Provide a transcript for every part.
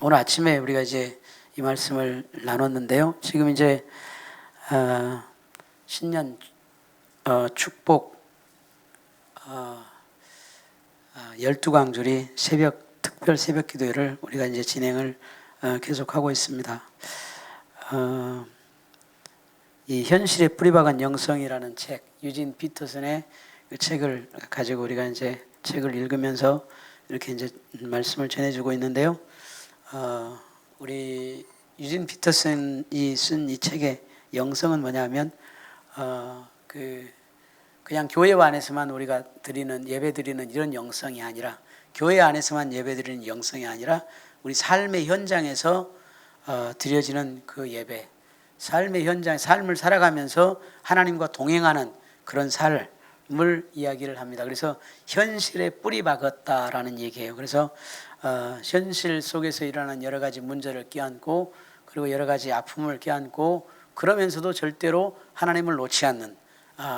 오늘 아침에 우리가 이제 이 말씀을 나눴는데요. 지금 이제 신년 축복 12강주리 특별 새벽 기도회를 우리가 이제 진행을 계속하고 있습니다. 이 현실에 뿌리박은 영성이라는 책, 유진 피터슨의 그 책을 가지고 우리가 이제 책을 읽으면서 이렇게 이제 말씀을 전해주고 있는데요. 우리 유진 피터슨이 쓴 이 책의 영성은 뭐냐면 그냥 교회 안에서만 우리가 예배 드리는 이런 영성이 아니라, 교회 안에서만 예배 드리는 영성이 아니라 우리 삶의 현장에서 드려지는 그 예배, 삶의 현장, 삶을 살아가면서 하나님과 동행하는 그런 삶을 이야기를 합니다. 그래서 현실에 뿌리 박았다라는 얘기예요. 그래서 현실 속에서 일어나는 여러 가지 문제를 껴안고, 그리고 여러 가지 아픔을 껴안고, 그러면서도 절대로 하나님을 놓지 않는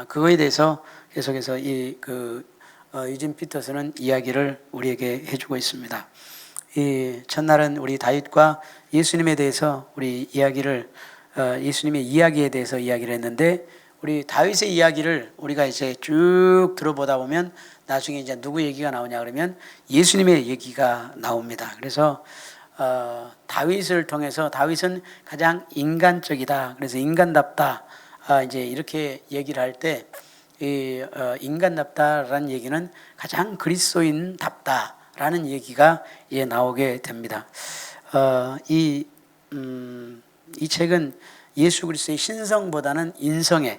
그거에 대해서 계속해서 유진 피터슨은 이야기를 우리에게 해주고 있습니다. 이 첫날은 우리 다윗과 예수님에 대해서 예수님의 이야기에 대해서 이야기를 했는데, 우리 다윗의 이야기를 우리가 이제 쭉 들어보다 보면 나중에 이제 누구 얘기가 나오냐 그러면 예수님의 얘기가 나옵니다. 그래서 다윗을 통해서, 다윗은 가장 인간적이다, 그래서 인간답다, 이제 이렇게 얘기를 할 때 인간답다라는 얘기는 가장 그리스도인답다라는 얘기가 나오게 됩니다. 이 책은 예수 그리스도의 신성보다는 인성에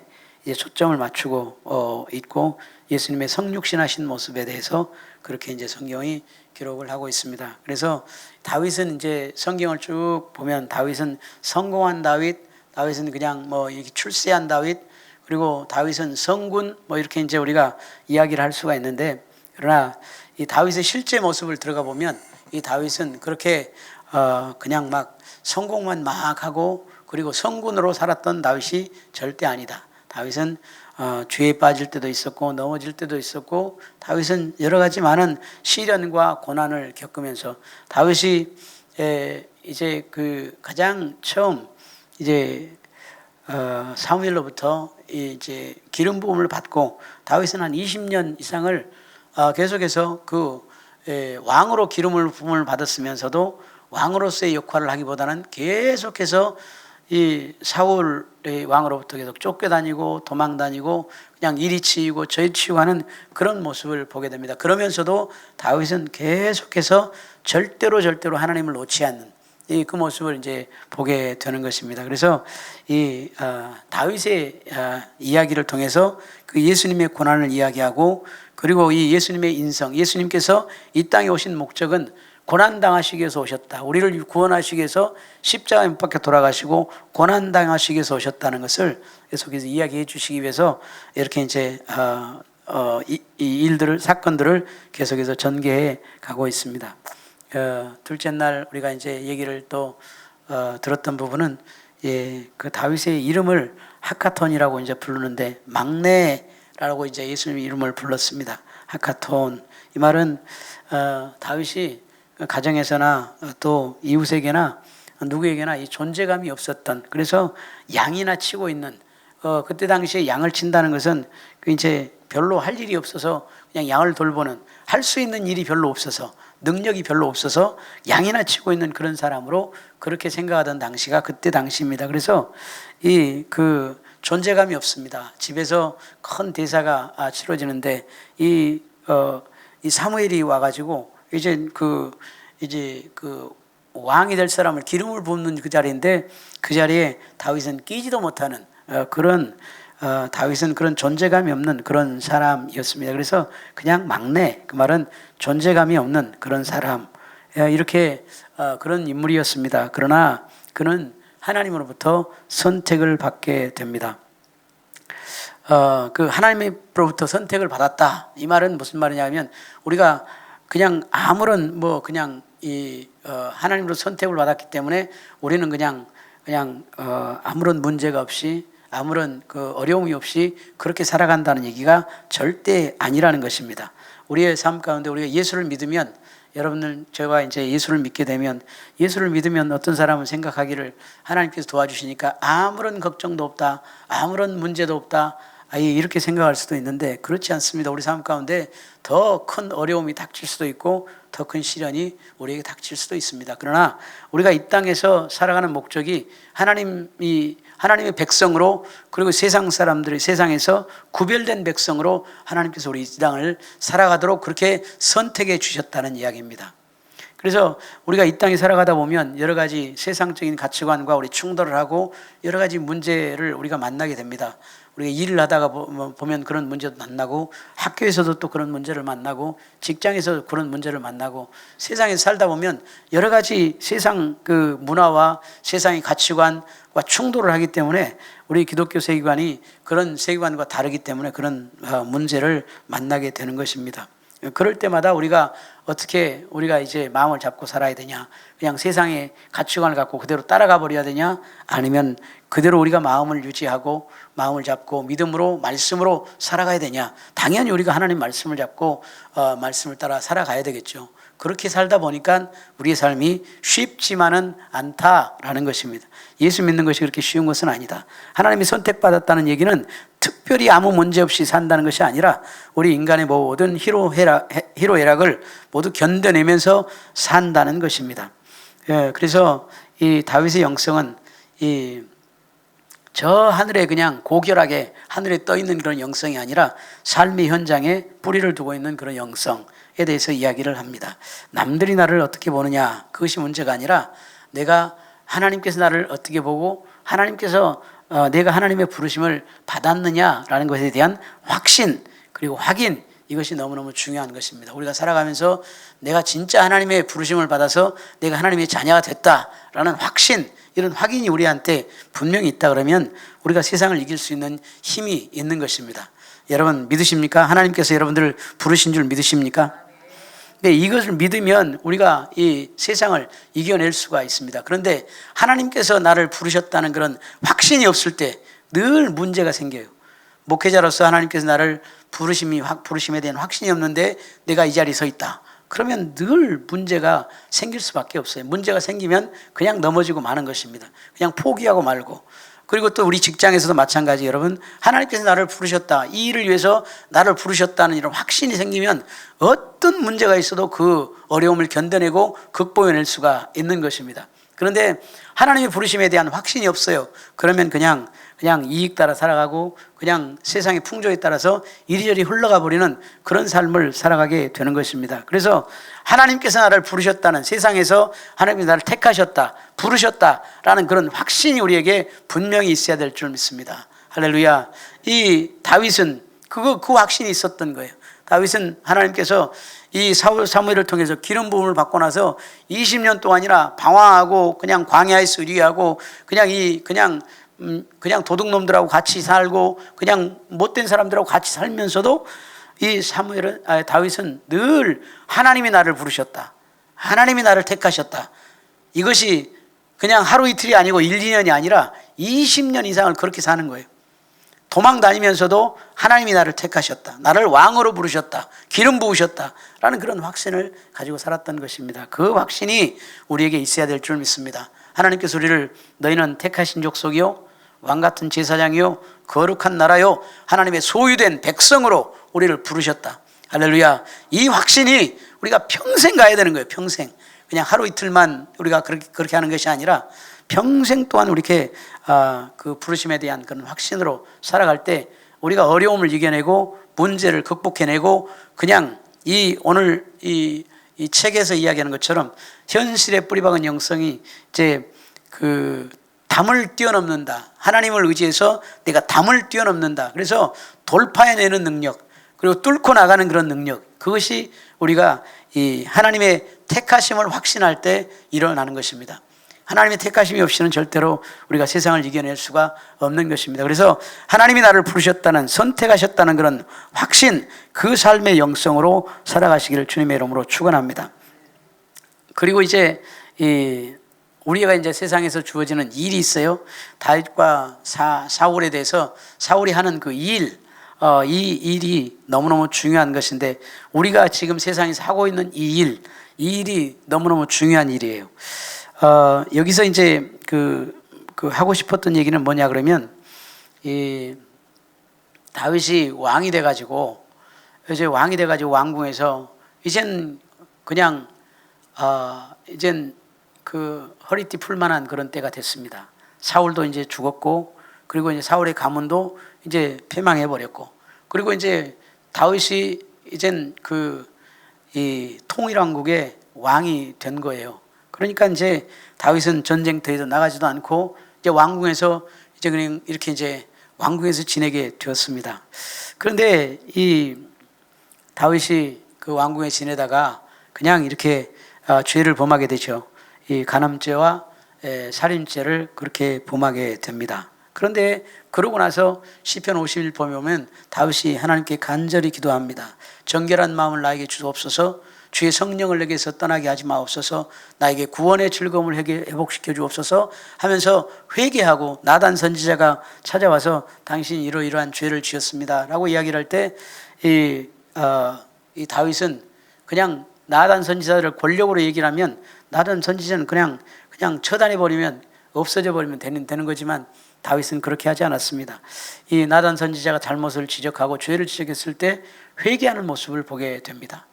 초점을 맞추고 있고, 예수님의 성육신하신 모습에 대해서 그렇게 이제 성경이 기록을 하고 있습니다. 그래서 다윗은 이제 성경을 쭉 보면 다윗은 성공한 다윗은 그냥 이렇게 출세한 다윗, 그리고 다윗은 성군, 이렇게 이제 우리가 이야기를 할 수가 있는데, 그러나 이 다윗의 실제 모습을 들어가 보면 이 다윗은 그렇게 그냥 막 성공만 막 하고 그리고 성군으로 살았던 다윗이 절대 아니다. 다윗은 죄에 빠질 때도 있었고 넘어질 때도 있었고, 다윗은 여러 가지 많은 시련과 고난을 겪으면서, 다윗이 이제 가장 처음 이제 사무엘로부터 이제 기름 부음을 받고, 다윗은 한 20년 이상을 계속해서 왕으로 기름을 부음을 받았으면서도 왕으로서의 역할을 하기보다는 계속해서 이 사울의 왕으로부터 계속 쫓겨다니고 도망다니고 그냥 이리 치이고 저리 치이고 하는 그런 모습을 보게 됩니다. 그러면서도 다윗은 계속해서 절대로 하나님을 놓지 않는 그 모습을 이제 보게 되는 것입니다. 그래서 이 다윗의 이야기를 통해서 그 예수님의 고난을 이야기하고, 그리고 이 예수님의 인성, 예수님께서 이 땅에 오신 목적은 고난당하시기 위해서 오셨다, 우리를 구원하시기 위해서 십자가에 못 박혀 돌아가시고 고난당하시기 위해서 오셨다는 것을 계속해서 이야기해 주시기 위해서 이렇게 이제 이 사건들을 계속해서 전개해 가고 있습니다. 둘째 날 우리가 이제 얘기를 또 들었던 부분은 그 다윗의 이름을 하카톤이라고 이제 부르는데, 막내라고 이제 예수님의 이름을 불렀습니다. 하카톤. 이 말은 다윗이 가정에서나 또 이웃에게나 누구에게나 이 존재감이 없었던, 그래서 양이나 치고 있는, 그때 당시에 양을 친다는 것은 이제 별로 할 일이 없어서 그냥 양을 돌보는, 할 수 있는 일이 별로 없어서, 능력이 별로 없어서 양이나 치고 있는 그런 사람으로 그렇게 생각하던 당시가 그때 당시입니다. 그래서 존재감이 없습니다. 집에서 큰 대사가 치러지는데 이 사무엘이 와가지고 이제 왕이 될 사람을 기름을 붓는 그 자리인데, 그 자리에 다윗은 끼지도 못하는 다윗은 그런 존재감이 없는 그런 사람이었습니다. 그래서 그냥 막내, 그 말은 존재감이 없는 그런 사람, 이렇게 그런 인물이었습니다. 그러나 그는 하나님으로부터 선택을 받게 됩니다. 하나님으로부터 선택을 받았다, 이 말은 무슨 말이냐면, 우리가 그냥 아무런 하나님으로 선택을 받았기 때문에 우리는 그냥 아무런 문제가 없이 아무런 어려움이 없이 그렇게 살아간다는 얘기가 절대 아니라는 것입니다. 우리의 삶 가운데 우리가 예수를 믿으면 여러분들 제가 이제 예수를 믿게 되면, 예수를 믿으면 어떤 사람은 생각하기를 하나님께서 도와주시니까 아무런 걱정도 없다, 아무런 문제도 없다, 이렇게 생각할 수도 있는데 그렇지 않습니다. 우리 삶 가운데 더 큰 어려움이 닥칠 수도 있고 더 큰 시련이 우리에게 닥칠 수도 있습니다. 그러나 우리가 이 땅에서 살아가는 목적이 하나님의 백성으로, 그리고 세상 사람들이 세상에서 구별된 백성으로 하나님께서 우리 이 땅을 살아가도록 그렇게 선택해 주셨다는 이야기입니다. 그래서 우리가 이 땅에 살아가다 보면 여러 가지 세상적인 가치관과 우리 충돌을 하고 여러 가지 문제를 우리가 만나게 됩니다. 우리가 일을 하다가 보면 그런 문제도 만나고, 학교에서도 또 그런 문제를 만나고, 직장에서 그런 문제를 만나고, 세상에 살다 보면 여러 가지 세상 그 문화와 세상의 가치관과 충돌을 하기 때문에 우리 기독교 세계관이 그런 세계관과 다르기 때문에 그런 문제를 만나게 되는 것입니다. 그럴 때마다 우리가 어떻게 우리가 이제 마음을 잡고 살아야 되냐, 그냥 세상의 가치관을 갖고 그대로 따라가 버려야 되냐, 아니면 그대로 우리가 마음을 유지하고 마음을 잡고 믿음으로 말씀으로 살아가야 되냐. 당연히 우리가 하나님 말씀을 잡고 말씀을 따라 살아가야 되겠죠. 그렇게 살다 보니까 우리의 삶이 쉽지만은 않다라는 것입니다. 예수 믿는 것이 그렇게 쉬운 것은 아니다. 하나님이 선택받았다는 얘기는 특별히 아무 문제 없이 산다는 것이 아니라 우리 인간의 모든 희로애락을 모두 견뎌내면서 산다는 것입니다. 그래서 이 다윗의 영성은 저 하늘에 그냥 고결하게 하늘에 떠 있는 그런 영성이 아니라 삶의 현장에 뿌리를 두고 있는 그런 영성에 대해서 이야기를 합니다. 남들이 나를 어떻게 보느냐, 그것이 문제가 아니라 내가 하나님께서 나를 어떻게 보고 하나님께서 내가 하나님의 부르심을 받았느냐라는 것에 대한 확신, 그리고 확인, 이것이 너무너무 중요한 것입니다. 우리가 살아가면서 내가 진짜 하나님의 부르심을 받아서 내가 하나님의 자녀가 됐다라는 확신, 이런 확인이 우리한테 분명히 있다 그러면 우리가 세상을 이길 수 있는 힘이 있는 것입니다. 여러분 믿으십니까? 하나님께서 여러분들을 부르신 줄 믿으십니까? 네, 이것을 믿으면 우리가 이 세상을 이겨낼 수가 있습니다. 그런데 하나님께서 나를 부르셨다는 그런 확신이 없을 때 늘 문제가 생겨요. 목회자로서 하나님께서 나를 부르심에 대한 확신이 없는데 내가 이 자리에 서 있다. 그러면 늘 문제가 생길 수밖에 없어요. 문제가 생기면 그냥 넘어지고 마는 것입니다. 그냥 포기하고 말고. 그리고 또 우리 직장에서도 마찬가지. 여러분, 하나님께서 나를 부르셨다, 이 일을 위해서 나를 부르셨다는 이런 확신이 생기면 어떤 문제가 있어도 그 어려움을 견뎌내고 극복해낼 수가 있는 것입니다. 그런데 하나님의 부르심에 대한 확신이 없어요. 그러면 그냥 이익 따라 살아가고 그냥 세상의 풍조에 따라서 이리저리 흘러가 버리는 그런 삶을 살아가게 되는 것입니다. 그래서 하나님께서 나를 부르셨다는, 세상에서 하나님이 나를 택하셨다, 부르셨다라는 그런 확신이 우리에게 분명히 있어야 될 줄 믿습니다. 할렐루야. 이 다윗은 그 확신이 있었던 거예요. 다윗은 하나님께서 이 사무엘을 통해서 기름 부음을 받고 나서 20년 동안이나 방황하고 그냥 광야에서 유리하고 그냥 도둑놈들하고 같이 살고 그냥 못된 사람들하고 같이 살면서도 이 다윗은 늘 하나님이 나를 부르셨다, 하나님이 나를 택하셨다, 이것이 그냥 하루 이틀이 아니고 1, 2년이 아니라 20년 이상을 그렇게 사는 거예요. 도망 다니면서도 하나님이 나를 택하셨다, 나를 왕으로 부르셨다, 기름 부으셨다 라는 그런 확신을 가지고 살았던 것입니다. 그 확신이 우리에게 있어야 될 줄 믿습니다. 하나님께서 우리를 너희는 택하신 족속이요 왕같은 제사장이요 거룩한 나라요 하나님의 소유된 백성으로 우리를 부르셨다. 할렐루야. 이 확신이 우리가 평생 가야 되는 거예요. 평생. 그냥 하루 이틀만 우리가 그렇게 하는 것이 아니라 평생 동안 이렇게 그 부르심에 대한 그런 확신으로 살아갈 때 우리가 어려움을 이겨내고 문제를 극복해내고 그냥 오늘 이 책에서 이야기하는 것처럼 현실에 뿌리박은 영성이 이제 그 담을 뛰어넘는다. 하나님을 의지해서 내가 담을 뛰어넘는다. 그래서 돌파해내는 능력, 그리고 뚫고 나가는 그런 능력, 그것이 우리가 이 하나님의 택하심을 확신할 때 일어나는 것입니다. 하나님의 택하심이 없이는 절대로 우리가 세상을 이겨낼 수가 없는 것입니다. 그래서 하나님이 나를 부르셨다는, 선택하셨다는 그런 확신, 그 삶의 영성으로 살아가시기를 주님의 이름으로 축원합니다. 그리고 이제 우리가 이제 세상에서 주어지는 일이 있어요. 다윗과 사울에 대해서 사울이 하는 그 일, 이 일이 너무너무 중요한 것인데 우리가 지금 세상에서 하고 있는 이 일이 너무너무 중요한 일이에요. 여기서 이제 그 하고 싶었던 얘기는 뭐냐 그러면 이 다윗이 왕이 돼가지고 이제 왕이 돼가지고 왕궁에서 이젠 그냥 이젠 그 허리띠 풀만한 그런 때가 됐습니다. 사울도 이제 죽었고 그리고 이제 사울의 가문도 이제 패망해 버렸고 그리고 이제 다윗이 이젠 이 통일왕국의 왕이 된 거예요. 그러니까 이제 다윗은 전쟁터에도 나가지도 않고 이제 왕궁에서 이제 그냥 이렇게 이제 왕궁에서 지내게 되었습니다. 그런데 이 다윗이 그 왕궁에 지내다가 그냥 이렇게 죄를 범하게 되죠. 이 간음죄와 살인죄를 그렇게 범하게 됩니다. 그런데 그러고 나서 시편 51 보면 다윗이 하나님께 간절히 기도합니다. 정결한 마음을 나에게 주옵소서, 주의 성령을 내게서 떠나게 하지 마옵소서, 나에게 구원의 즐거움을 회복시켜 주옵소서 하면서 회개하고 나단 선지자가 찾아와서 당신이 이러이러한 죄를 지었습니다 라고 이야기를 할 때 이 다윗은 그냥 나단 선지자를 권력으로 얘기를 하면 나단 선지자는 그냥 처단해버리면 없어져 버리면 되는 거지만 다윗은 그렇게 하지 않았습니다. 이 나단 선지자가 잘못을 지적하고 죄를 지적했을 때 회개하는 모습을 보게 됩니다.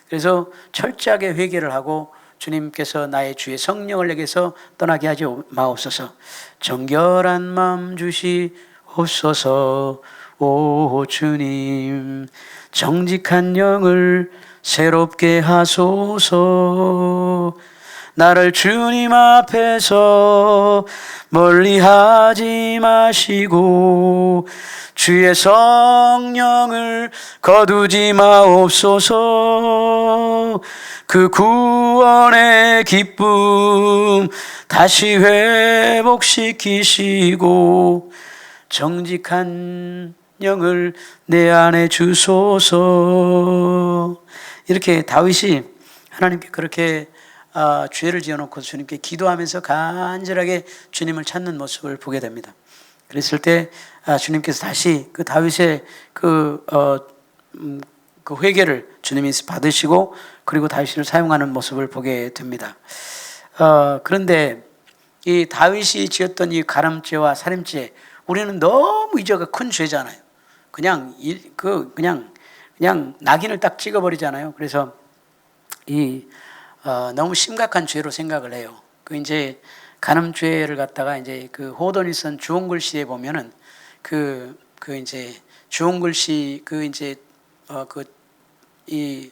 그래서 철저하게 회개를 하고 주님께서 나의 주의 성령을 내게서 떠나게 하지 마옵소서, 정결한 마음 주시옵소서, 오 주님 정직한 영을 새롭게 하소서, 나를 주님 앞에서 멀리하지 마시고 주의 성령을 거두지 마옵소서, 그 구원의 기쁨 다시 회복시키시고 정직한 영을 내 안에 주소서. 이렇게 다윗이 하나님께 그렇게 죄를 지어놓고 주님께 기도하면서 간절하게 주님을 찾는 모습을 보게 됩니다. 그랬을 때 주님께서 다시 그 다윗의 그 회개를 주님이 받으시고 그리고 다윗을 사용하는 모습을 보게 됩니다. 그런데 이 다윗이 지었던 이 간음죄와 살인죄, 우리는 너무 이 죄가 큰 죄잖아요. 그냥 낙인을 딱 찍어버리잖아요. 그래서 너무 심각한 죄로 생각을 해요. 이제 간음죄를 갖다가 이제 그 호도니선 주홍글씨에 보면은 이제 주홍글씨 이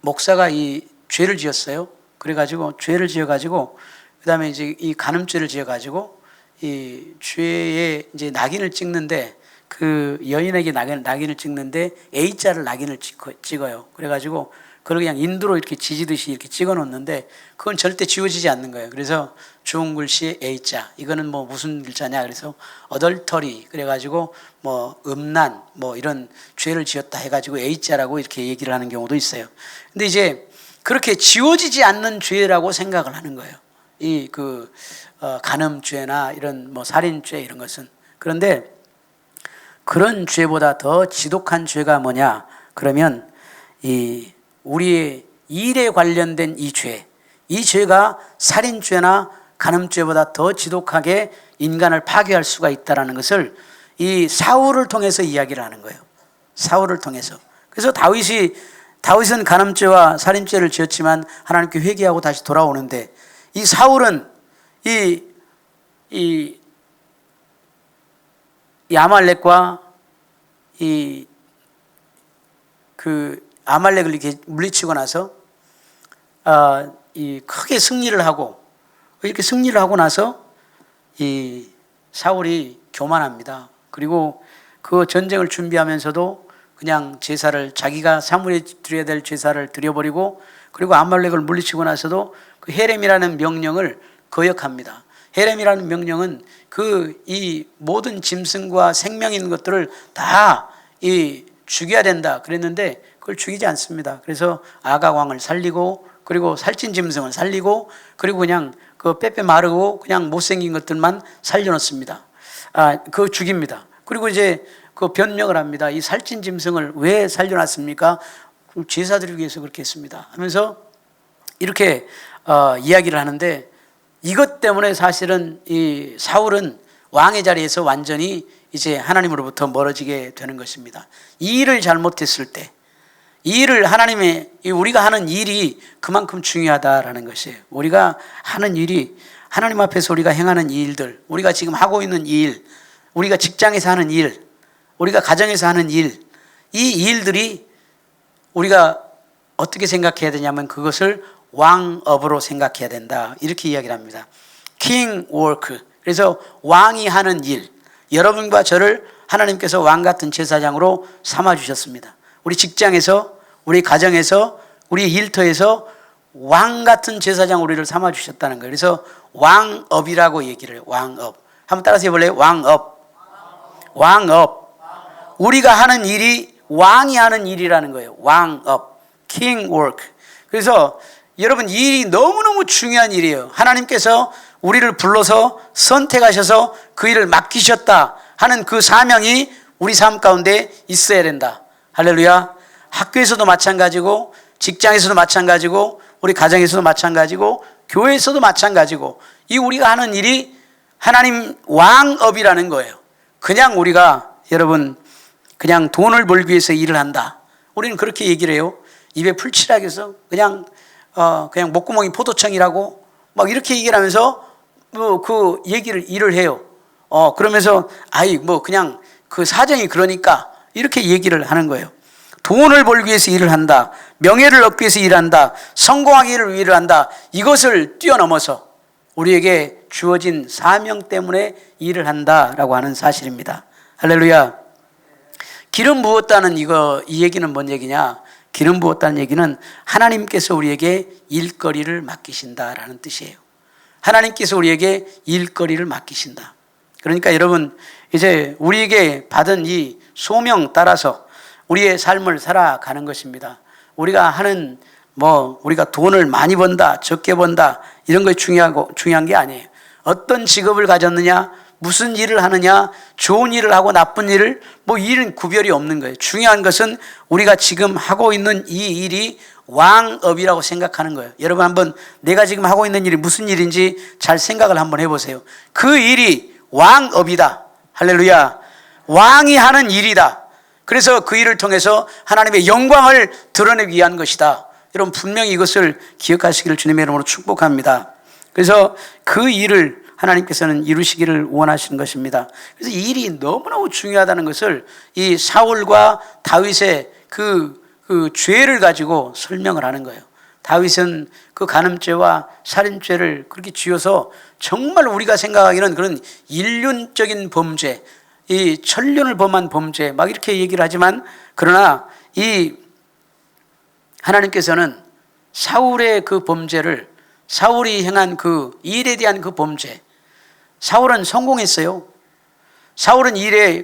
목사가 이 죄를 지었어요. 그래가지고 죄를 지어가지고 그다음에 이제 이 간음죄를 지어가지고 이 죄에 이제 낙인을 찍는데 그 여인에게 낙인을 찍는데 A자를 낙인을 찍어요. 그래가지고 그걸 그냥 인두로 이렇게 지지듯이 이렇게 찍어 놓는데 그건 절대 지워지지 않는 거예요. 그래서 주홍글씨 A자, 이거는 뭐 무슨 글자냐, 그래서 어덜터리, 그래가지고 뭐 음란, 뭐 이런 죄를 지었다 해가지고 A자라고 이렇게 얘기를 하는 경우도 있어요. 근데 이제 그렇게 지워지지 않는 죄라고 생각을 하는 거예요. 간음죄나 이런 뭐 살인죄 이런 것은. 그런데 그런 죄보다 더 지독한 죄가 뭐냐 그러면 우리의 일에 관련된 이 죄가 살인죄나 간음죄보다 더 지독하게 인간을 파괴할 수가 있다는 것을 이 사울을 통해서 이야기를 하는 거예요. 사울을 통해서. 그래서 다윗은 간음죄와 살인죄를 지었지만 하나님께 회개하고 다시 돌아오는데 이 사울은 이 아말렉과 아말렉을 이렇게 물리치고 나서 크게 승리를 하고 이렇게 승리를 하고 나서 이 사울이 교만합니다. 그리고 그 전쟁을 준비하면서도 그냥 제사를 자기가 사물에 드려야 될 제사를 드려버리고 그리고 아말렉을 물리치고 나서도 그 헤렘이라는 명령을 거역합니다. 헤렘이라는 명령은 이 모든 짐승과 생명 있는 것들을 다 죽여야 된다 그랬는데 그걸 죽이지 않습니다. 그래서 아각 왕을 살리고 그리고 살찐 짐승을 살리고 그리고 그냥 빼빼 마르고 그냥 못생긴 것들만 살려놓습니다. 그거 죽입니다. 그리고 이제 그 변명을 합니다. 이 살찐 짐승을 왜 살려놨습니까? 제사드리기 위해서 그렇게 했습니다 하면서 이렇게 이야기를 하는데, 이것 때문에 사실은 이 사울은 왕의 자리에서 완전히 이제 하나님으로부터 멀어지게 되는 것입니다. 이 일을 잘못했을 때, 이 일을 하나님의, 우리가 하는 일이 그만큼 중요하다라는 것이에요. 우리가 하는 일이, 하나님 앞에서 우리가 행하는 이 일들, 우리가 지금 하고 있는 이 일, 우리가 직장에서 하는 일, 우리가 가정에서 하는 일, 이 일들이 우리가 어떻게 생각해야 되냐면 그것을 왕업으로 생각해야 된다, 이렇게 이야기를 합니다. king work. 그래서 왕이 하는 일, 여러분과 저를 하나님께서 왕 같은 제사장으로 삼아주셨습니다. 우리 직장에서, 우리 가정에서, 우리 일터에서 왕 같은 제사장 우리를 삼아주셨다는 거예요. 그래서 왕업이라고 얘기를 해요. 왕업. 한번 따라서 해볼래요? 왕업. 왕업. 우리가 하는 일이 왕이 하는 일이라는 거예요. 왕업. king work. 그래서 여러분, 이 일이 너무너무 중요한 일이에요. 하나님께서 우리를 불러서 선택하셔서 그 일을 맡기셨다 하는 그 사명이 우리 삶 가운데 있어야 된다. 할렐루야. 학교에서도 마찬가지고, 직장에서도 마찬가지고, 우리 가정에서도 마찬가지고, 교회에서도 마찬가지고, 이 우리가 하는 일이 하나님 왕업이라는 거예요. 그냥 우리가, 여러분, 그냥 돈을 벌기 위해서 일을 한다, 우리는 그렇게 얘기를 해요. 입에 풀칠하게 해서 그냥 목구멍이 포도청이라고 막 이렇게 얘기를 하면서 그 일을 해요. 그러면서 그냥 그 사정이 그러니까 이렇게 얘기를 하는 거예요. 돈을 벌기 위해서 일을 한다, 명예를 얻기 위해서 일한다, 성공하기 위해서 일을 한다, 이것을 뛰어넘어서 우리에게 주어진 사명 때문에 일을 한다라고 하는 사실입니다. 할렐루야. 기름 부었다는 이 얘기는 뭔 얘기냐? 기름 부었다는 얘기는 하나님께서 우리에게 일거리를 맡기신다라는 뜻이에요. 하나님께서 우리에게 일거리를 맡기신다. 그러니까 여러분, 이제 우리에게 받은 이 소명 따라서 우리의 삶을 살아가는 것입니다. 우리가 하는 우리가 돈을 많이 번다, 적게 번다, 이런 게 중요한 게 아니에요. 어떤 직업을 가졌느냐, 무슨 일을 하느냐, 좋은 일을 하고 나쁜 일을, 일은 구별이 없는 거예요. 중요한 것은 우리가 지금 하고 있는 이 일이 왕업이라고 생각하는 거예요. 여러분, 한번 내가 지금 하고 있는 일이 무슨 일인지 잘 생각을 한번 해보세요. 그 일이 왕업이다. 할렐루야. 왕이 하는 일이다. 그래서 그 일을 통해서 하나님의 영광을 드러내기 위한 것이다. 여러분, 분명히 이것을 기억하시기를 주님의 이름으로 축복합니다. 그래서 그 일을 하나님께서는 이루시기를 원하시는 것입니다. 그래서 이 일이 너무너무 중요하다는 것을 이 사울과 다윗의 그 죄를 가지고 설명을 하는 거예요. 다윗은 그 간음죄와 살인죄를 그렇게 지어서 정말 우리가 생각하기는 그런 인륜적인 범죄, 이 천륜을 범한 범죄 막 이렇게 얘기를 하지만, 그러나 이 하나님께서는 사울의 그 범죄를, 사울이 행한 그 일에 대한 그 범죄, 사울은 성공했어요. 사울은 일에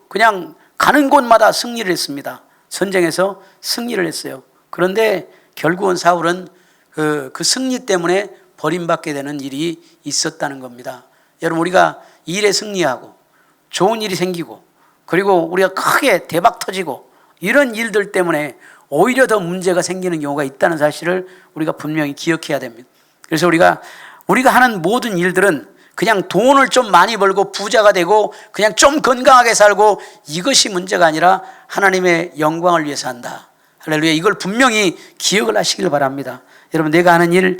그냥 가는 곳마다 승리를 했습니다. 전쟁에서 승리를 했어요. 그런데 결국은 사울은 그 승리 때문에 버림받게 되는 일이 있었다는 겁니다. 여러분, 우리가 일에 승리하고 좋은 일이 생기고, 그리고 우리가 크게 대박 터지고, 이런 일들 때문에 오히려 더 문제가 생기는 경우가 있다는 사실을 우리가 분명히 기억해야 됩니다. 그래서 우리가 하는 모든 일들은 그냥 돈을 좀 많이 벌고 부자가 되고 그냥 좀 건강하게 살고, 이것이 문제가 아니라 하나님의 영광을 위해서 한다. 할렐루야. 이걸 분명히 기억을 하시길 바랍니다. 여러분, 내가 하는 일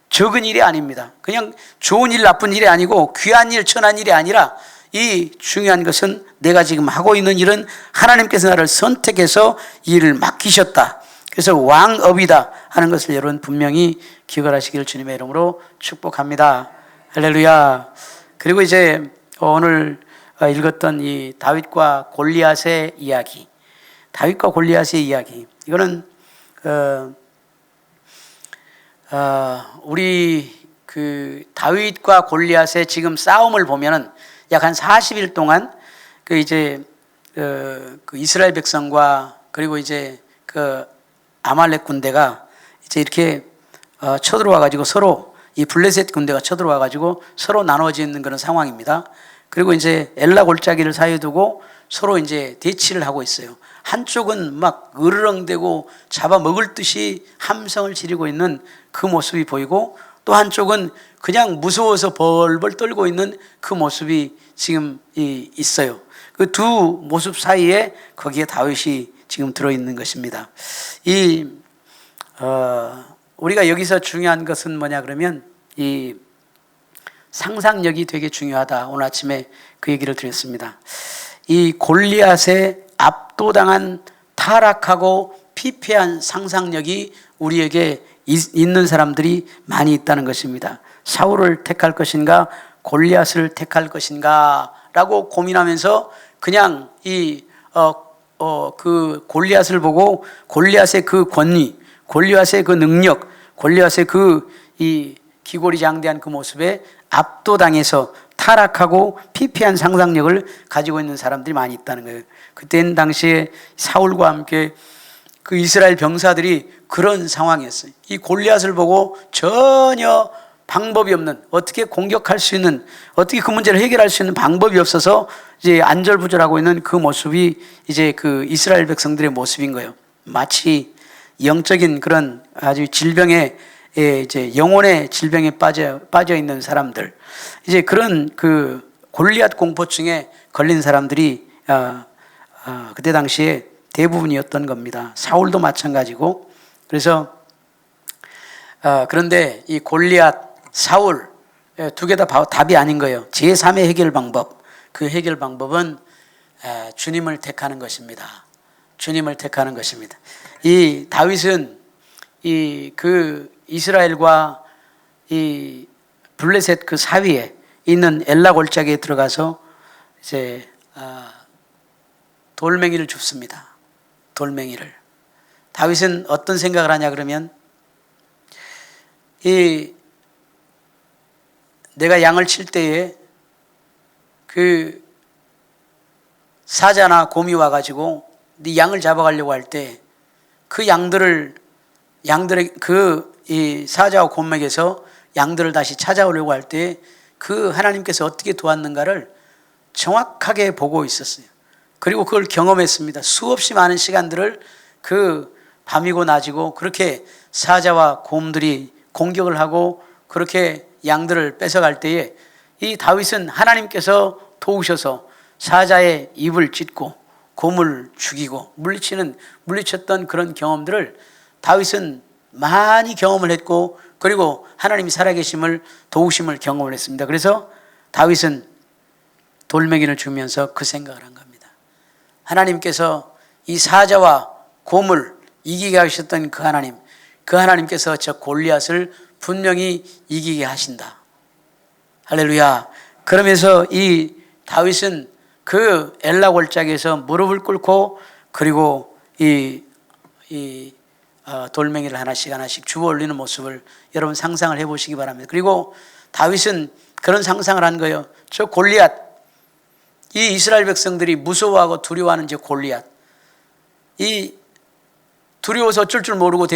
적은 일이 아닙니다. 그냥 좋은 일, 나쁜 일이 아니고 귀한 일, 천한 일이 아니라, 이 중요한 것은 내가 지금 하고 있는 일은 하나님께서 나를 선택해서 이 일을 맡기셨다. 그래서 왕업이다 하는 것을 여러분 분명히 기억을 하시기를 주님의 이름으로 축복합니다. 할렐루야. 그리고 이제 오늘 읽었던 이 다윗과 골리앗의 이야기, 다윗과 골리앗의 이야기, 이거는 우리 그 다윗과 골리앗의 지금 싸움을 보면은 약 한 40일 동안 그 이스라엘 백성과, 그리고 이제 그 아말렉 군대가 이제 이렇게 쳐들어와 가지고 서로, 이 블레셋 군대가 쳐들어와 가지고 서로 나눠지는 그런 상황입니다. 그리고 이제 엘라 골짜기를 사이에 두고 서로 이제 대치를 하고 있어요. 한쪽은 막 으르렁대고 잡아먹을 듯이 함성을 지르고 있는 그 모습이 보이고, 또 한쪽은 그냥 무서워서 벌벌 떨고 있는 그 모습이 지금 있어요. 그 두 모습 사이에 거기에 다윗이 지금 들어있는 것입니다. 우리가 여기서 중요한 것은 뭐냐 그러면 이 상상력이 되게 중요하다. 오늘 아침에 그 얘기를 드렸습니다. 이 골리앗에 압도당한 타락하고 피폐한 상상력이 우리에게 있는 사람들이 많이 있다는 것입니다. 사울을 택할 것인가 골리앗을 택할 것인가 라고 고민하면서 그냥 그 골리앗을 보고 골리앗의 그 권위, 골리앗의 그 능력, 골리앗의 이 기골이장대한 그 모습에 압도당해서 타락하고 피폐한 상상력을 가지고 있는 사람들이 많이 있다는 거예요. 그때는 당시에 사울과 함께 그 이스라엘 병사들이 그런 상황이었어요. 이 골리앗을 보고 전혀 방법이 없는, 어떻게 공격할 수 있는, 어떻게 그 문제를 해결할 수 있는 방법이 없어서 이제 안절부절하고 있는 그 모습이 이제 그 이스라엘 백성들의 모습인 거예요. 마치 영적인 그런 아주 질병에, 이제 영혼의 질병에 빠져 있는 사람들, 이제 그런 그 골리앗 공포증에 걸린 사람들이 그때 당시에 대부분이었던 겁니다. 사울도 마찬가지고. 그래서 그런데 이 골리앗, 사울 두 개 다 답이 아닌 거예요. 제3의 해결 방법, 그 해결 방법은 주님을 택하는 것입니다. 주님을 택하는 것입니다. 이 다윗은 그 이스라엘과 이 블레셋 그 사이에 있는 엘라 골짜기에 들어가서 이제 돌멩이를 줍습니다. 돌멩이를. 다윗은 어떤 생각을 하냐 그러면, 내가 양을 칠 때에 그 사자나 곰이 와가지고 네 양을 잡아가려고 할 때 그 양들의 이 사자와 곰에게서 양들을 다시 찾아오려고 할 때 그 하나님께서 어떻게 도왔는가를 정확하게 보고 있었어요. 그리고 그걸 경험했습니다. 수없이 많은 시간들을 그 밤이고 낮이고 그렇게 사자와 곰들이 공격을 하고 그렇게 양들을 뺏어갈 때에 이 다윗은 하나님께서 도우셔서 사자의 입을 찢고 곰을 죽이고 물리쳤던 그런 경험들을 다윗은 많이 경험을 했고, 그리고 하나님이 살아계심을, 도우심을 경험을 했습니다. 그래서 다윗은 돌멩이를 주면서 그 생각을 한 겁니다. 하나님께서 이 사자와 곰을 이기게 하셨던 그 하나님께서 저 골리앗을 분명히 이기게 하신다. 할렐루야. 그러면서 이 다윗은 그 엘라 골짜기에서 무릎을 꿇고, 그리고 돌멩이를 하나씩 주워 올리는 모습을 여러분 상상을 해보시기 바랍니다. 그리고 다윗은 그런 상상을 한 거예요. 저 골리앗, 이 이스라엘 백성들이 무서워하고 두려워하는 저 골리앗, 이 두려워서 어쩔 줄 모르고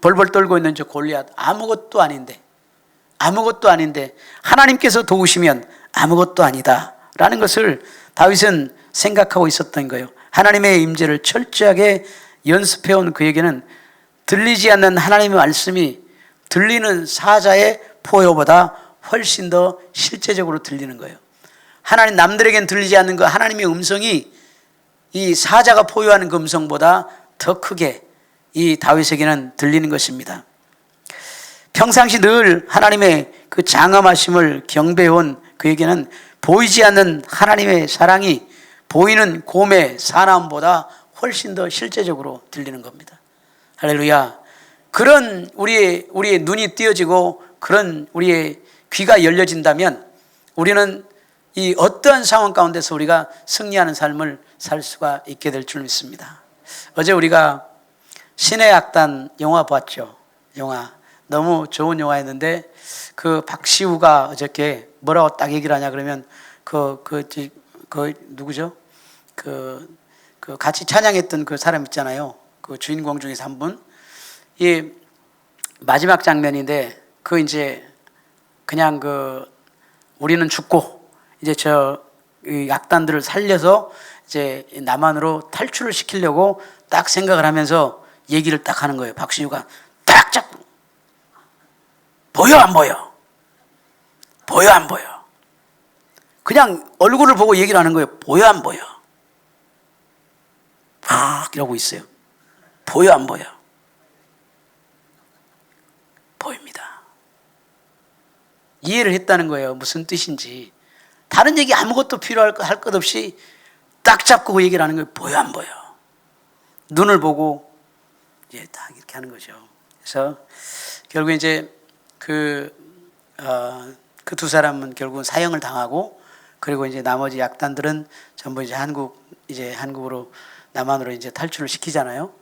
벌벌 떨고 있는 저 골리앗, 아무것도 아닌데 하나님께서 도우시면 아무것도 아니다 라는 것을 다윗은 생각하고 있었던 거예요. 하나님의 임재를 철저하게 연습해온 그에게는 들리지 않는 하나님의 말씀이 들리는 사자의 포효보다 훨씬 더 실제적으로 들리는 거예요. 하나님, 남들에겐 들리지 않는 그 하나님의 음성이 이 사자가 포효하는 그 음성보다 더 크게 이 다윗에게는 들리는 것입니다. 평상시 늘 하나님의 그 장엄하심을 경배해온 그에게는 보이지 않는 하나님의 사랑이 보이는 곰의 사나움보다 훨씬 더 실제적으로 들리는 겁니다. 할렐루야. 그런 우리의 눈이 띄어지고 그런 우리의 귀가 열려진다면 우리는 이 어떠한 상황 가운데서 우리가 승리하는 삶을 살 수가 있게 될 줄 믿습니다. 어제 우리가 신의 악단 영화 봤죠. 영화 너무 좋은 영화였는데 그 박시우가 어저께 뭐라고 딱 얘기를 하냐 그러면 그 누구죠? 그 같이 찬양했던 그 사람 있잖아요. 그 주인공 중에서 한 분. 이 마지막 장면인데 그 이제 그냥 우리는 죽고 이제 이 약단들을 살려서 이제 남한으로 탈출을 시키려고 딱 생각을 하면서 얘기를 딱 하는 거예요. 박신유가 딱 잡고 보여 안 보여? 보여 안 보여? 그냥 얼굴을 보고 얘기를 하는 거예요. 보여 안 보여? 이러고 있어요. 보여 안 보여? 보입니다. 이해를 했다는 거예요. 무슨 뜻인지. 다른 얘기 아무것도 필요할 것 없이 딱 잡고 그 얘기를 하는 거예요. 보여 안 보여? 눈을 보고 딱 이렇게 하는 거죠. 그래서 결국 이제 그 두 사람은 결국은 사형을 당하고, 그리고 이제 나머지 약단들은 전부 이제 한국으로 남한으로 이제 탈출을 시키잖아요.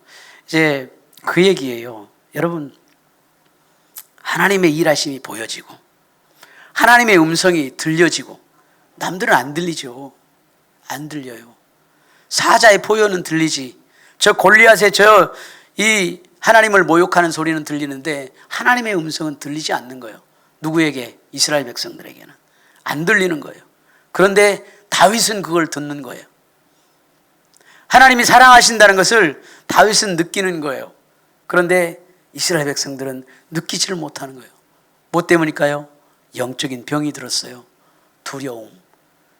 이제 그 얘기예요. 여러분, 하나님의 일하심이 보여지고 하나님의 음성이 들려지고, 남들은 안 들리죠. 안 들려요. 사자의 포효는 들리지, 저 골리앗의 이 하나님을 모욕하는 소리는 들리는데 하나님의 음성은 들리지 않는 거예요. 누구에게? 이스라엘 백성들에게는 안 들리는 거예요. 그런데 다윗은 그걸 듣는 거예요. 하나님이 사랑하신다는 것을 다윗은 느끼는 거예요. 그런데 이스라엘 백성들은 느끼지를 못하는 거예요. 뭐 때문일까요? 영적인 병이 들었어요. 두려움.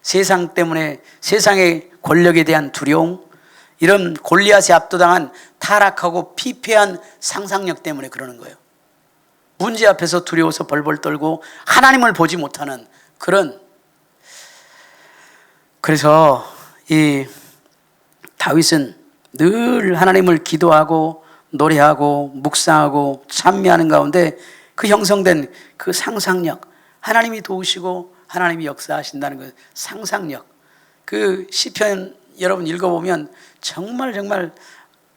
세상 때문에, 세상의 권력에 대한 두려움, 이런 골리앗에 압도당한 타락하고 피폐한 상상력 때문에 그러는 거예요. 문제 앞에서 두려워서 벌벌 떨고 하나님을 보지 못하는 그런. 그래서 이 다윗은 늘 하나님을 기도하고 노래하고 묵상하고 찬미하는 가운데 그 형성된 그 상상력, 하나님이 도우시고 하나님이 역사하신다는 그 상상력, 그 시편 여러분 읽어보면 정말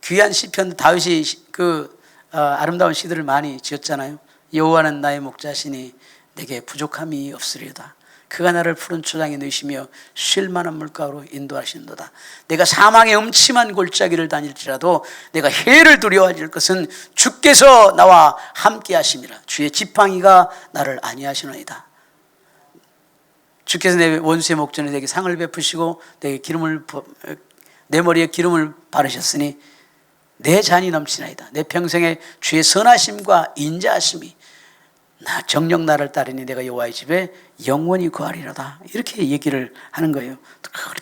귀한 시편, 다윗이 아름다운 시들을 많이 지었잖아요. 여호와는 나의 목자시니 내게 부족함이 없으리로다. 그가 나를 푸른 초장에 넣으시며 쉴 만한 물가로 인도하시는도다. 내가 사망의 음침한 골짜기를 다닐지라도 내가 해를 두려워할 것은 주께서 나와 함께 하심이라. 주의 지팡이가 나를 안위하시노이다. 주께서 내 원수의 목전에 내게 상을 베푸시고 내 머리에 기름을 바르셨으니 내 잔이 넘치나이다. 내 평생에 주의 선하심과 인자하심이 정녕 나를 따르니 내가 여호와의 집에 영원히 거하리로다. 이렇게 얘기를 하는 거예요.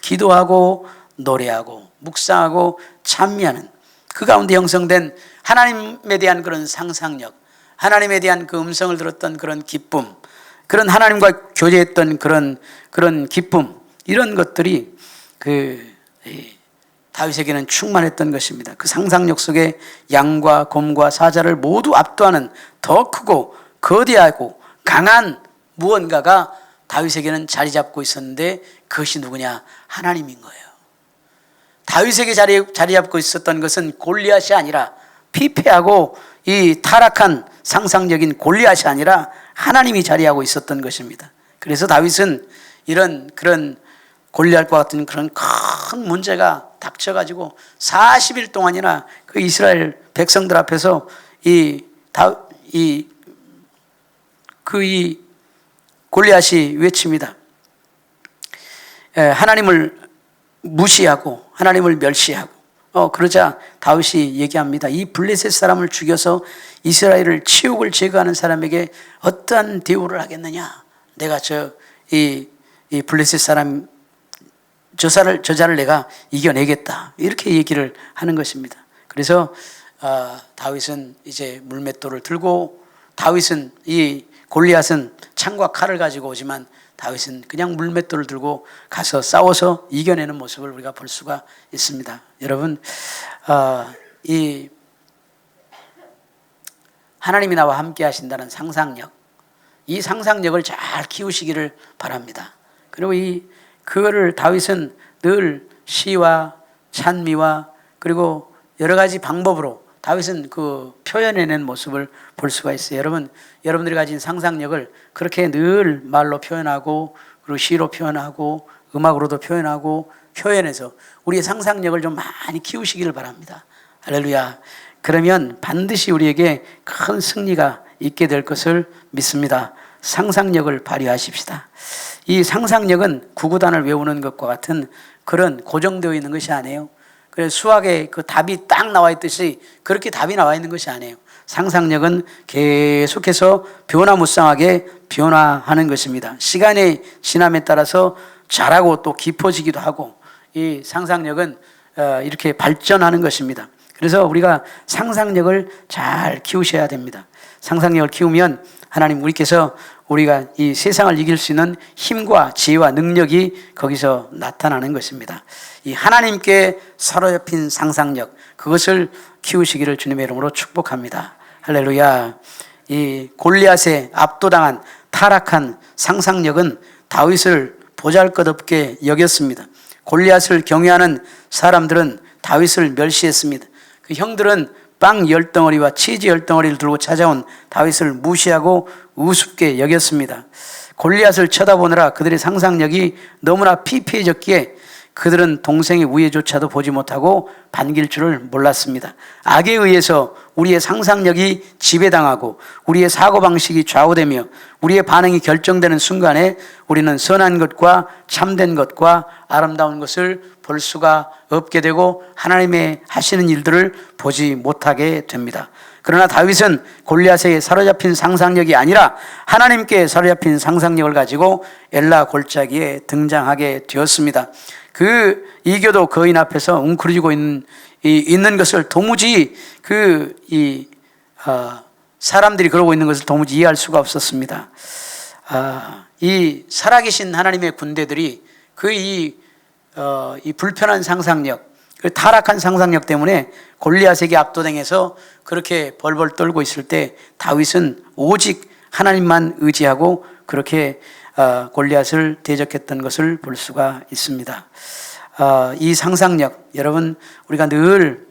기도하고 노래하고 묵상하고 찬미하는 그 가운데 형성된 하나님에 대한 그런 상상력, 하나님에 대한 그 음성을 들었던 그런 기쁨, 그런 하나님과 교제했던 그런 기쁨, 이런 것들이 다윗에게는 충만했던 것입니다. 그 상상력 속에 양과 곰과 사자를 모두 압도하는 더 크고 거대하고 강한 무언가가 다윗에게는 자리 잡고 있었는데, 그것이 누구냐? 하나님인 거예요. 다윗에게 자리 잡고 있었던 것은 골리앗이 아니라, 피폐하고 이 타락한 상상력인 골리앗이 아니라 하나님이 자리하고 있었던 것입니다. 그래서 다윗은 그런 골리앗과 같은 그런 큰 문제가 닥쳐가지고 40일 동안이나 그 이스라엘 백성들 앞에서 이 골리앗이 외칩니다. 하나님을 무시하고 하나님을 멸시하고. 그러자 다윗이 얘기합니다. 이 블레셋 사람을 죽여서 이스라엘을 치욕을 제거하는 사람에게 어떠한 대우를 하겠느냐? 내가 이 블레셋 사람 저자를 내가 이겨내겠다. 이렇게 얘기를 하는 것입니다. 그래서 다윗은 이제 물맷돌을 들고, 다윗은 이 골리앗은 창과 칼을 가지고 오지만 다윗은 그냥 물맷돌을 들고 가서 싸워서 이겨내는 모습을 우리가 볼 수가 있습니다. 여러분, 이 하나님이 나와 함께 하신다는 상상력, 이 상상력을 잘 키우시기를 바랍니다. 그리고 그거를 다윗은 늘 시와 찬미와 그리고 여러 가지 방법으로 다윗은 그 표현해낸 모습을 볼 수가 있어요. 여러분들이 가진 상상력을 그렇게 늘 말로 표현하고, 그리고 시로 표현하고, 음악으로도 표현하고, 표현해서 우리의 상상력을 좀 많이 키우시기를 바랍니다. 할렐루야. 그러면 반드시 우리에게 큰 승리가 있게 될 것을 믿습니다. 상상력을 발휘하십시다. 이 상상력은 구구단을 외우는 것과 같은 그런 고정되어 있는 것이 아니에요. 그래서 수학에 그 답이 딱 나와 있듯이 그렇게 답이 나와 있는 것이 아니에요. 상상력은 계속해서 변화무쌍하게 변화하는 것입니다. 시간의 지남에 따라서 자라고 또 깊어지기도 하고, 이 상상력은 이렇게 발전하는 것입니다. 그래서 우리가 상상력을 잘 키우셔야 됩니다. 상상력을 키우면 하나님 우리께서 우리가 이 세상을 이길 수 있는 힘과 지혜와 능력이 거기서 나타나는 것입니다. 이 하나님께 사로잡힌 상상력, 그것을 키우시기를 주님의 이름으로 축복합니다. 할렐루야. 이 골리앗에 압도당한 타락한 상상력은 다윗을 보잘것없게 여겼습니다. 골리앗을 경외하는 사람들은 다윗을 멸시했습니다. 그 형들은 빵 10덩어리와 치즈 10덩어리를 들고 찾아온 다윗을 무시하고 우습게 여겼습니다. 골리앗을 쳐다보느라 그들의 상상력이 너무나 피폐해졌기에 그들은 동생의 우애조차도 보지 못하고 반길 줄을 몰랐습니다. 악에 의해서 우리의 상상력이 지배당하고 우리의 사고방식이 좌우되며 우리의 반응이 결정되는 순간에 우리는 선한 것과 참된 것과 아름다운 것을 볼 수가 없게 되고 하나님의 하시는 일들을 보지 못하게 됩니다. 그러나 다윗은 골리앗에 사로잡힌 상상력이 아니라 하나님께 사로잡힌 상상력을 가지고 엘라 골짜기에 등장하게 되었습니다. 그 이교도 거인 앞에서 웅크리고 있는 것을 도무지 사람들이 그러고 있는 것을 도무지 이해할 수가 없었습니다. 이 살아계신 하나님의 군대들이 이 불편한 상상력, 그 타락한 상상력 때문에 골리앗에게 압도당해서 그렇게 벌벌 떨고 있을 때 다윗은 오직 하나님만 의지하고 그렇게 골리앗을 대적했던 것을 볼 수가 있습니다. 이 상상력, 여러분 우리가 늘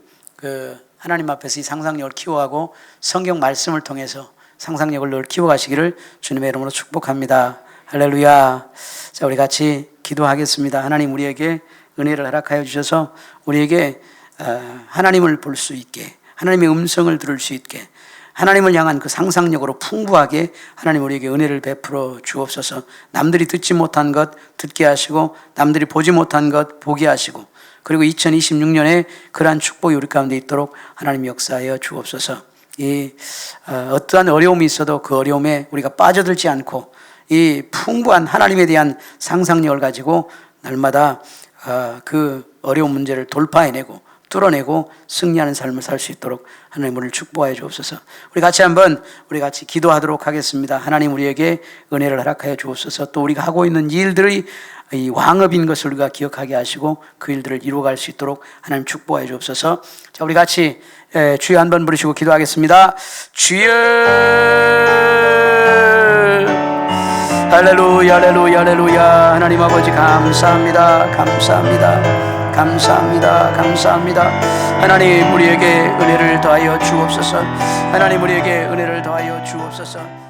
하나님 앞에서 이 상상력을 키워가고 성경 말씀을 통해서 상상력을 늘 키워가시기를 주님의 이름으로 축복합니다. 할렐루야. 자, 우리 같이 기도하겠습니다. 하나님 우리에게 은혜를 허락하여 주셔서 우리에게 하나님을 볼 수 있게, 하나님의 음성을 들을 수 있게, 하나님을 향한 그 상상력으로 풍부하게 하나님 우리에게 은혜를 베풀어 주옵소서. 남들이 듣지 못한 것 듣게 하시고 남들이 보지 못한 것 보게 하시고, 그리고 2026년에 그러한 축복이 우리 가운데 있도록 하나님 역사하여 주옵소서. 이 어떠한 어려움이 있어도 그 어려움에 우리가 빠져들지 않고 이 풍부한 하나님에 대한 상상력을 가지고 날마다 그 어려운 문제를 돌파해내고 뚫어내고 승리하는 삶을 살 수 있도록 하나님 우리를 축복하여 주옵소서. 우리 같이 기도하도록 하겠습니다. 하나님 우리에게 은혜를 허락하여 주옵소서. 또 우리가 하고 있는 일들이 이 왕업인 것을 우리가 기억하게 하시고 그 일들을 이루어갈 수 있도록 하나님 축복하여 주옵소서. 자, 우리 같이 주여 한번 부르시고 기도하겠습니다. 주여. 할렐루야, 할렐루야, 할렐루야. 하나님 아버지 감사합니다. 감사합니다. 감사합니다. 감사합니다. 하나님 우리에게 은혜를 더하여 주옵소서. 하나님 우리에게 은혜를 더하여 주옵소서.